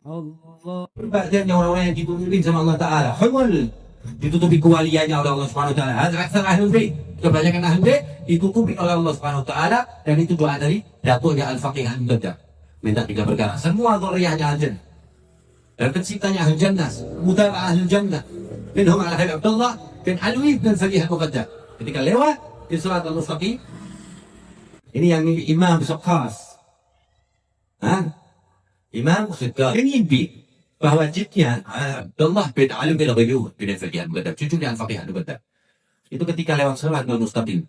Allah. Badannya orang-orang yang ditutupin sama Allah Ta'ala. Hawal. Ditutupi kewaliannya oleh Allah Subhanahu Wa Ta'ala. Aksar ahlul bait. Kebanyakan ahlul bait ditutupi oleh Allah Subhanahu Wa Ta'ala. Dan itu doa dari datuknya Al-Faqih Al-Mudaddam. Minta 3 perkara. Semua dzurriyyahnya al-jannah. Dan penciptanya ahlul jannah. Mutabah ahlul jannah. Minhum Al-Habib Abdullah bin Alwi dan Faqih Al-Muqaddam. Ketika lewat di surat Al-Mustaqim. Ini yang Imam Suqqas. Imam Suqqas. Ini mimpi bahwa jidnya Abdullah bin Ali bin Ghayuh bin Faqih Al-Muqaddam, cucunya Al-Faqih Al-Muqaddam. Itu ketika lewat surat Al-Mustaqim.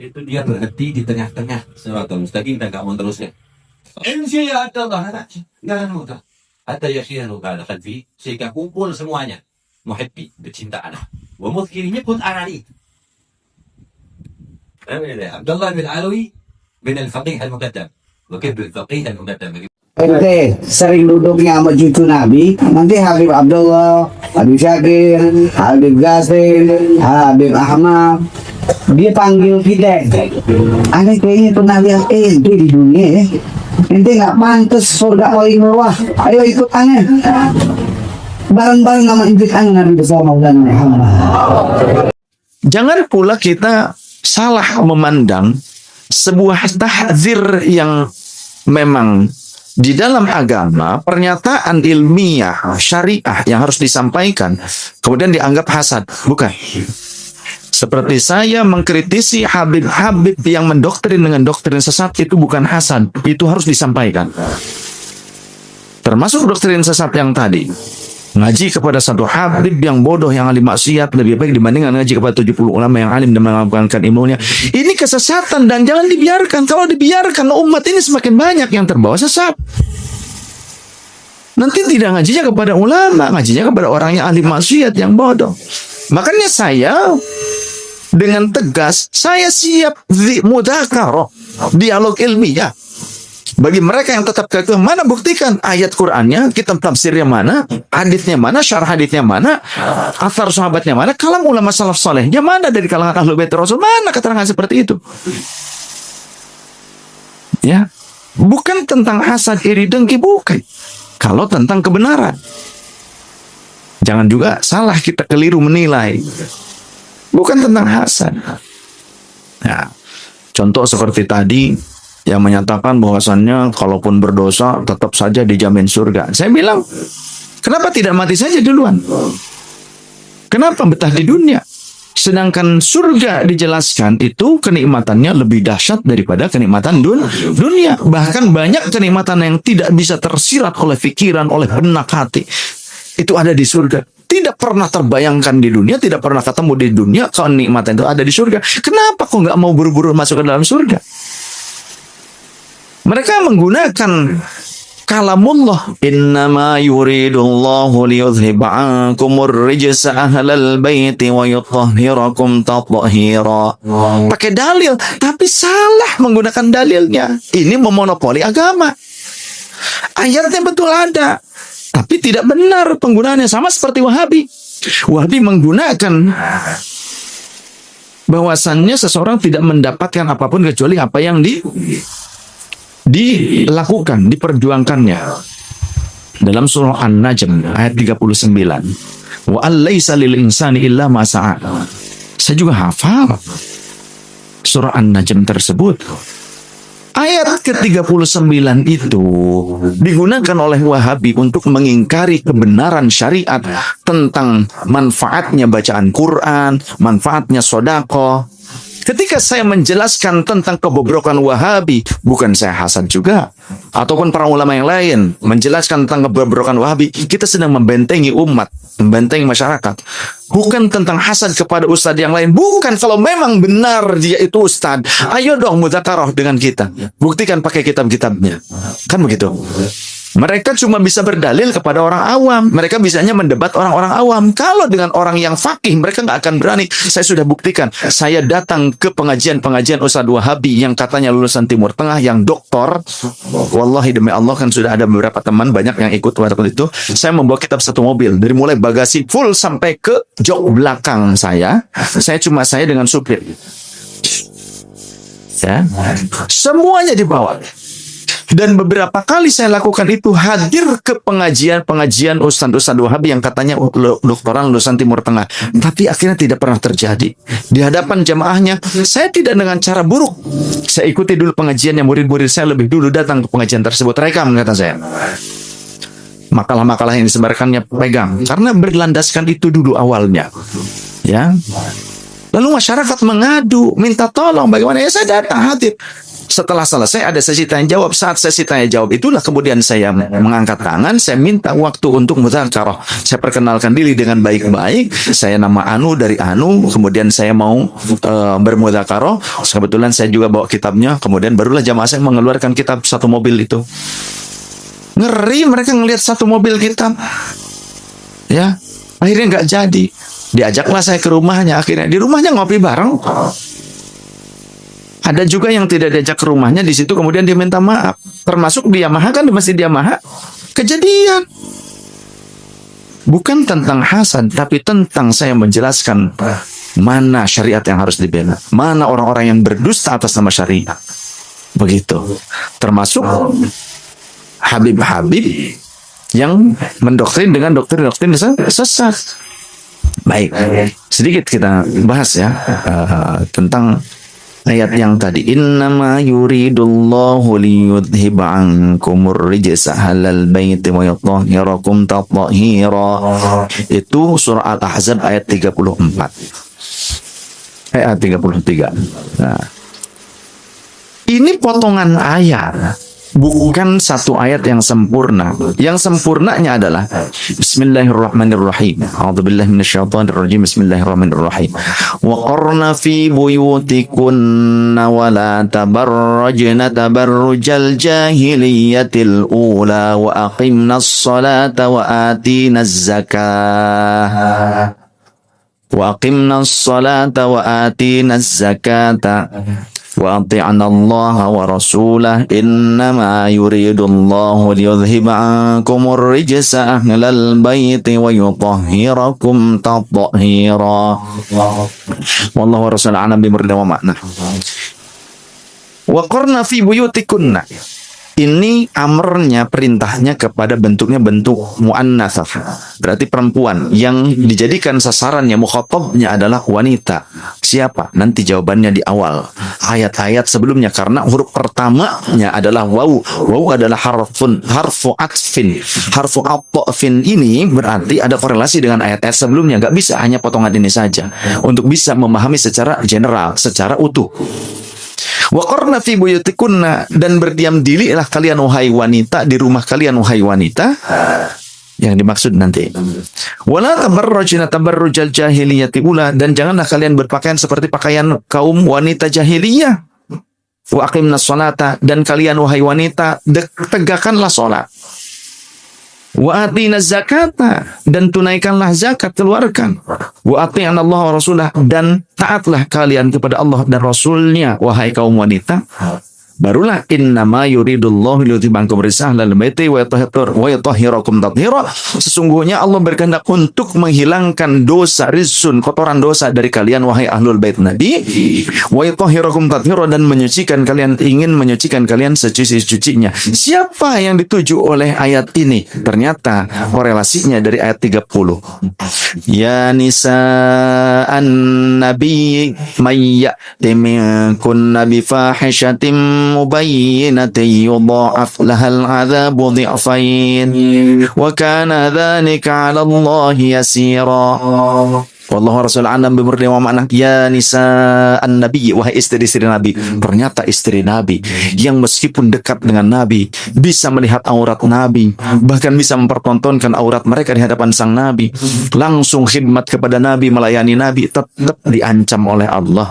Itu dia berhenti di tengah-tengah surat Al-Mustaqim dan gak mau terusnya. Insya ya Abdullah, nggak mudah. Hatta yashiru ala khalfi, sehingga kumpul semuanya. Muhibbi, pecinta anak. Wa mudhkiri nyebut anak itu. Abdullah bin Alwi bin Al-Faqih Al-Muqaddam. Wakil bin Faqih Al-Muqaddam. Ente sering duduknya sama cucu Nabi, nanti Habib Abdullah, Habib Syakir, Habib Qasim, Habib Ahmad, dia panggil kita. Aneh kayaknya itu Nabi yang ente di dunia ya. Ente nggak pantas surga paling bawah. Ayo ikut aneh. Bareng-bareng sama ikut aneh Nabi besar Maulana Muhammad. Jangan pula kita salah memandang sebuah tahdzir yang memang di dalam agama, pernyataan ilmiah, syariah yang harus disampaikan, kemudian dianggap hasad. Bukan. Seperti saya mengkritisi Habib-Habib yang mendoktrin dengan doktrin sesat, itu bukan hasad. Itu harus disampaikan. Termasuk doktrin sesat yang tadi. Ngaji kepada satu Habib yang bodoh, yang ahli maksiat, lebih baik dibandingkan ngaji kepada 70 ulama yang alim dan mengamalkan ilmunya. Ini kesesatan dan jangan dibiarkan. Kalau dibiarkan, umat ini semakin banyak yang terbawa sesat. Nanti tidak ngajinya kepada ulama, ngajinya kepada orang yang ahli maksiat, yang bodoh. Makanya saya dengan tegas, saya siap mudzakarah, dialog ilmiah. Bagi mereka yang tetap kekeh, mana buktikan ayat Qur'annya, kitab tafsirnya mana, haditsnya mana, syarah haditsnya mana, athar sahabatnya mana, kalam ulama salaf salehnya mana dari kalangan ahlul bait Rasul, mana keterangan seperti itu? Ya, bukan tentang hasad, iri, dengki, bukan. Kalau tentang kebenaran, jangan juga salah kita keliru menilai. Bukan tentang hasad. Nah, contoh seperti tadi yang menyatakan bahwasannya kalaupun berdosa tetap saja dijamin surga. Saya bilang, kenapa tidak mati saja duluan? Kenapa betah di dunia? Sedangkan surga dijelaskan itu kenikmatannya lebih dahsyat daripada kenikmatan dunia. Bahkan banyak kenikmatan yang tidak bisa tersirat oleh pikiran, oleh benak hati. Itu ada di surga. Tidak pernah terbayangkan di dunia, tidak pernah ketemu di dunia, kenikmatan itu ada di surga. Kenapa kok nggak mau buru-buru masuk ke dalam surga? Mereka menggunakan kalamullah, innama yuridullahu liyudhhiba ankumur rijsa ahlal baiti wa yutahhirakum tathhira. Pakai dalil, tapi salah menggunakan dalilnya. Ini memonopoli agama. Ayatnya betul ada, tapi tidak benar penggunaannya. Sama seperti Wahabi. Wahabi menggunakan bahwasannya seseorang tidak mendapatkan apapun kecuali apa yang dilakukan, diperjuangkannya. Dalam surah An-Najm ayat 39. Wa allaisa lil insani illa ma sa'a. Saya juga hafal surah An-Najm tersebut. Ayat ke-39 itu digunakan oleh Wahabi untuk mengingkari kebenaran syariat tentang manfaatnya bacaan Quran, manfaatnya sedekah. Ketika saya menjelaskan tentang kebobrokan Wahabi, bukan saya hasad juga, ataupun para ulama yang lain menjelaskan tentang kebobrokan Wahabi, kita sedang membentengi umat, membentengi masyarakat. Bukan tentang hasad kepada ustadz yang lain. Bukan, kalau memang benar dia itu ustadz, ayo dong mudzakarah dengan kita. Buktikan pakai kitab-kitabnya. Kan begitu. Mereka cuma bisa berdalil kepada orang awam. Mereka bisanya mendebat orang-orang awam. Kalau dengan orang yang faqih, mereka nggak akan berani. Saya sudah buktikan. Saya datang ke pengajian-pengajian Ustadz Wahabi yang katanya lulusan Timur Tengah, yang doktor. Wallahi demi Allah, kan sudah ada beberapa teman banyak yang ikut waktu itu. Saya membawa kitab satu mobil. Dari mulai bagasi full sampai ke jok belakang saya. Saya dengan supir. Ya. Semuanya dibawa. Dan beberapa kali saya lakukan itu, hadir ke pengajian Ustadz Wahabi yang katanya doktoral lulusan Timur Tengah. Tapi akhirnya tidak pernah terjadi. Di hadapan jamaahnya, saya tidak dengan cara buruk. Saya ikuti dulu pengajiannya, murid-murid saya lebih dulu datang ke pengajian tersebut. Rekam, kata saya. Makalah-makalah yang disebarkannya pegang. Karena berlandaskan itu dulu awalnya. Ya. Lalu masyarakat mengadu, minta tolong bagaimana. Ya saya datang hadir. Setelah selesai ada sesi tanya jawab. Saat sesi tanya jawab itulah kemudian saya mengangkat tangan, saya minta waktu untuk mudzakarah. Saya perkenalkan diri dengan baik-baik. Saya nama Anu dari Anu, kemudian saya mau bermudzakarah. Kebetulan saya juga bawa kitabnya, kemudian barulah jamaah saya mengeluarkan kitab satu mobil itu. Ngeri mereka ngelihat satu mobil kitab. Ya, akhirnya nggak jadi. Diajaklah saya ke rumahnya, akhirnya di rumahnya ngopi bareng. Ada juga yang tidak diajak ke rumahnya, di situ kemudian dia minta maaf. Termasuk di Yamaha, kan di Masjid Yamaha kejadian. Bukan tentang hasad, tapi tentang saya menjelaskan mana syariat yang harus dibela, mana orang-orang yang berdusta atas nama syariat. Begitu. Termasuk Habib-habib yang mendoktrin dengan doktrin-doktrin sesat. Baik, sedikit kita bahas ya tentang ayat yang tadi, innama yuridullahu liyudhiba ankumur rijsa ahlal baiti wa yutahhirakum tathhira. Itu surah Al-Ahzab ayat 34. Ayat 33. Nah, ini potongan ayat, bukan satu ayat yang sempurna. Yang sempurnanya adalah Bismillahirrahmanirrahim. A'udzubillahi minasyaitonirrajim. Bismillahirrahmanirrahim. Wa qarna fi buyutikunna wa la tabarrajna tabarrujal jahiliyatil ula wa aqimnas salata wa atinaz zakah. Wa aqimnas salata wa atinaz zakata. Wa ati'na Allah wa rasulah innama yuridullahu liyudhiba ankumur rijsa ahlal baiti wa yutahhirakum tathhira. Wallahu wa rasulah a'lam bimurda wa ma'na. Wa qarna fi buyutikunna. Ini amrnya, perintahnya kepada bentuknya bentuk mu'annatsah. Berarti perempuan yang dijadikan sasarannya, mukhatabnya adalah wanita. Siapa? Nanti jawabannya di awal ayat-ayat sebelumnya, karena huruf pertamanya adalah waw. Waw adalah harfu atfin. Harfu atfin ini berarti ada korelasi dengan ayat-ayat sebelumnya. Gak bisa hanya potongan ini saja untuk bisa memahami secara general, secara utuh. Wa qarna fi buyutikunna, dan berdiam dirilah kalian wahai wanita di rumah kalian wahai wanita. Yang dimaksud nanti. Wala tabarrujna tabarrujal jahiliyati ula, dan janganlah kalian berpakaian seperti pakaian kaum wanita jahiliyah. Wa aqimnas salata, dan kalian wahai wanita tegakkanlah salat. Wa atinaz zakata, dan tunaikanlah zakat, keluarkan. Wa ati'na Allah wa rasulah, dan taatlah kalian kepada Allah dan Rasulnya wahai kaum wanita. Barulah innama yuridullahu liyudhiba ankum rijsa ahlal baiti wa yutahhirakum tathhira. Sesungguhnya Allah berkehendak untuk menghilangkan dosa, rizsun, kotoran dosa dari kalian wahai ahlul bait Nabi, wa yutahhirakum tathhira, dan menyucikan kalian, ingin menyucikan kalian sesuci-sucinya. Siapa yang dituju oleh ayat ini? Ternyata korelasinya dari ayat 30. Ya nisa'an nabi may ya'ti minkunna bi fahishatin mubayyinatin yudha'af lahal 'adzabu dhi'fain wa kana dzalika 'ala Allahi yasira. Wallahu rasul alam bimurni wa ma'na. Ya nisa'an nabi, wahai istri-istri Nabi. Ternyata istri Nabi yang meskipun dekat dengan Nabi bisa melihat aurat Nabi, bahkan bisa mempertontonkan aurat mereka di hadapan sang Nabi, langsung khidmat kepada Nabi, melayani Nabi, tetap diancam oleh Allah.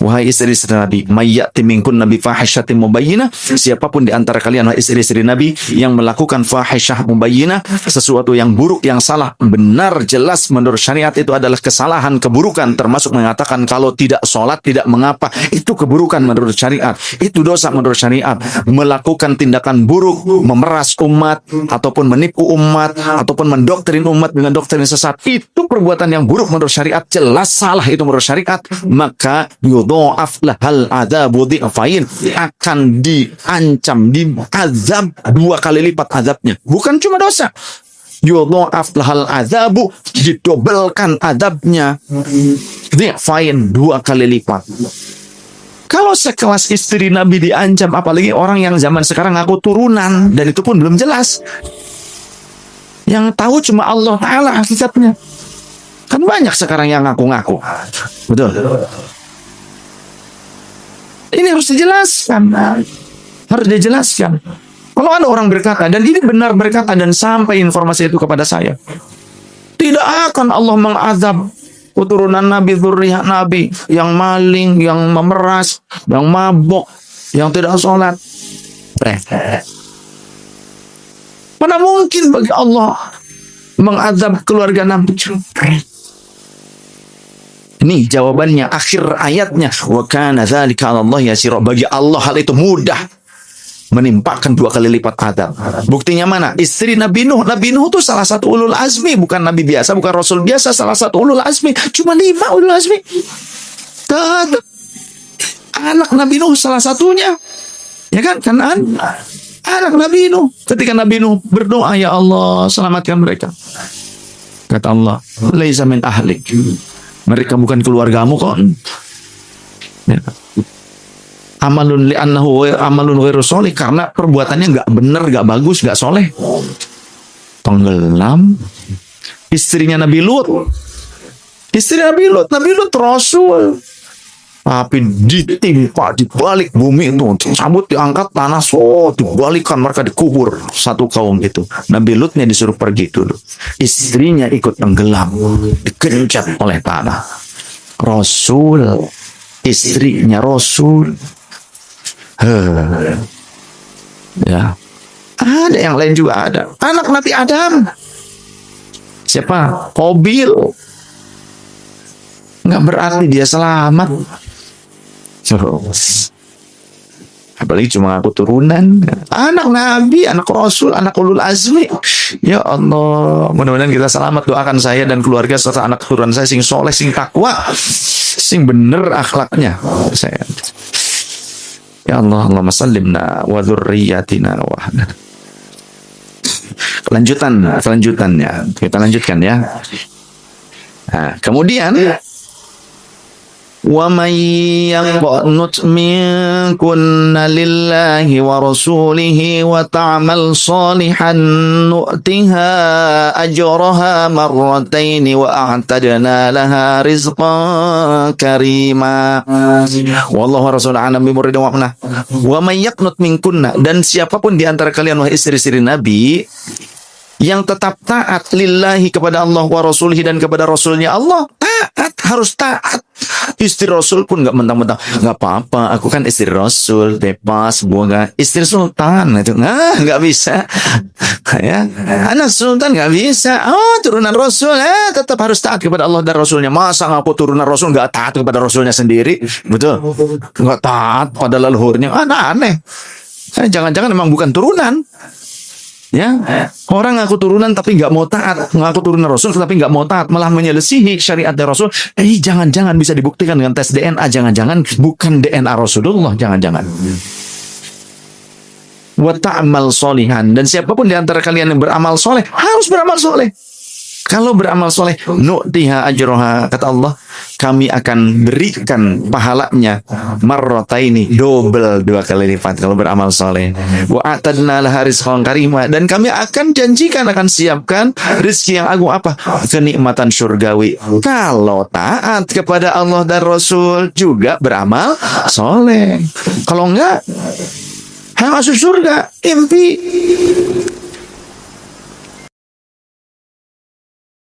Wahai istri-istri Nabi, mayyati minkun nabi fahishatin mubayyinah, siapapun di antara kalian wahai istri-istri Nabi yang melakukan fahishah mubayyinah, sesuatu yang buruk, yang salah, benar, jelas menurut syariat, itu adalah adalah kesalahan, keburukan, termasuk mengatakan kalau tidak sholat tidak mengapa. Itu keburukan menurut syariat. Itu dosa menurut syariat. Melakukan tindakan buruk, memeras umat, ataupun menipu umat, ataupun mendoktrin umat dengan doktrin sesat. Itu perbuatan yang buruk menurut syariat. Jelas salah itu menurut syariat. Maka yudha'af lahal adzabu dhi'fain, akan diancam, diazab 2 kali lipat azabnya. Bukan cuma dosa. Yudha'af lahal adzabu, didobelkan adabnya. Dhi'fain 2 kali lipat. Kalau sekelas istri Nabi diancam, apalagi orang yang zaman sekarang ngaku turunan, dan itu pun belum jelas. Yang tahu cuma Allah Ta'ala hakikatnya. Kan banyak sekarang yang ngaku-ngaku. Betul. Ini harus dijelaskan. Harus dijelaskan. Kalau ada orang berkata, dan ini benar berkata, dan sampai informasi itu kepada saya, tidak akan Allah mengazab keturunan Nabi, zuriyah Nabi, yang maling, yang memeras, yang mabok, yang tidak sholat. Mana mungkin bagi Allah mengazab keluarga Nabi? Ini jawabannya, akhir ayatnya, wa kana dzalika 'ala Allah yasira. Bagi Allah hal itu mudah, menimpakan 2 kali lipat azab. Buktinya mana? Istri Nabi Nuh. Nabi Nuh itu salah satu ulul azmi, bukan Nabi biasa, bukan Rasul biasa, salah satu ulul azmi. Cuma 5 ulul azmi. Anak Nabi Nuh salah satunya. Ya kan? Kanaan anak Nabi Nuh. Ketika Nabi Nuh berdoa, ya Allah, selamatkan mereka. Kata Allah, laisa min ahlik. Mereka bukan keluargamu kok. Ya. Amalun li'annahu amalun ghairu sholih, karena perbuatannya nggak benar, nggak bagus, nggak soleh. Tenggelam. Istrinya Nabi Lut. Istri Nabi Lut Rasul. Tapi ditimpa di balik bumi itu, cabut diangkat tanah, dibalikkan, mereka dikubur satu kaum itu. Nabi Lutnya disuruh pergi dulu. Istrinya ikut tenggelam, digencet oleh tanah. Rasul, istrinya Rasul. Ya, ada yang lain juga ada. Anak Nabi Adam, siapa? Qabil. Nggak berarti dia selamat. Apalagi cuma aku turunan. Anak Nabi, anak Rasul, anak ulul azmi. Ya Allah, mudah-mudahan kita selamat. Doakan saya dan keluarga serta anak turunan saya sing soleh, sing takwa, sing bener akhlaknya. Saya. Ya Allah, Allahumma sallimna wa dzurriyyatina wa kelanjutannya kita lanjutkan ya. Nah, kemudian wa may yaqnut minkunna lillahi wa rasulihi wa ta'mal salihan nu'tiha ajraha marratayn wa a'tadna laha rizqan karima. Wallahu wa rasuluhu a'lam bimuridin wa mana. Wa may yaqnut minkunna, dan siapapun di antara kalian wahai istri-istri Nabi yang tetap taat lillahi kepada Allah wa rasulihi dan kepada rasulnya Allah, taat, harus taat. Istri Rasul pun nggak mentang-mentang, nggak apa-apa, aku kan istri Rasul, bebas, bukan istri Sultan itu, nggak bisa. Ya, anak Sultan nggak bisa. Oh, turunan Rasul, tetap harus taat kepada Allah dan Rasulnya. Masa ngaku turunan Rasul nggak taat kepada Rasulnya sendiri? Betul, nggak taat pada leluhurnya, aneh. Jangan-jangan memang bukan turunan. Ya, orang ngaku turunan tapi nggak mau taat, ngaku turunan Rasul tapi nggak mau taat, malah menyelisihi syariat dari Rasul. Jangan-jangan bisa dibuktikan dengan tes DNA, jangan-jangan bukan DNA Rasulullah, jangan-jangan. Wa ta'mal sholihan, dan siapapun di antara kalian yang beramal soleh harus beramal soleh. Kalau beramal soleh, nu'tiha ajroha, kata Allah, kami akan berikan pahalanya marrataini, double, 2 kali lipat kalau beramal soleh. Wa atadna laha rizqan karima, dan kami akan janjikan, akan siapkan rezeki yang agung, apa? Kenikmatan surgawi. Kalau taat kepada Allah dan Rasul juga beramal soleh. Kalau enggak, masuk surga, impi.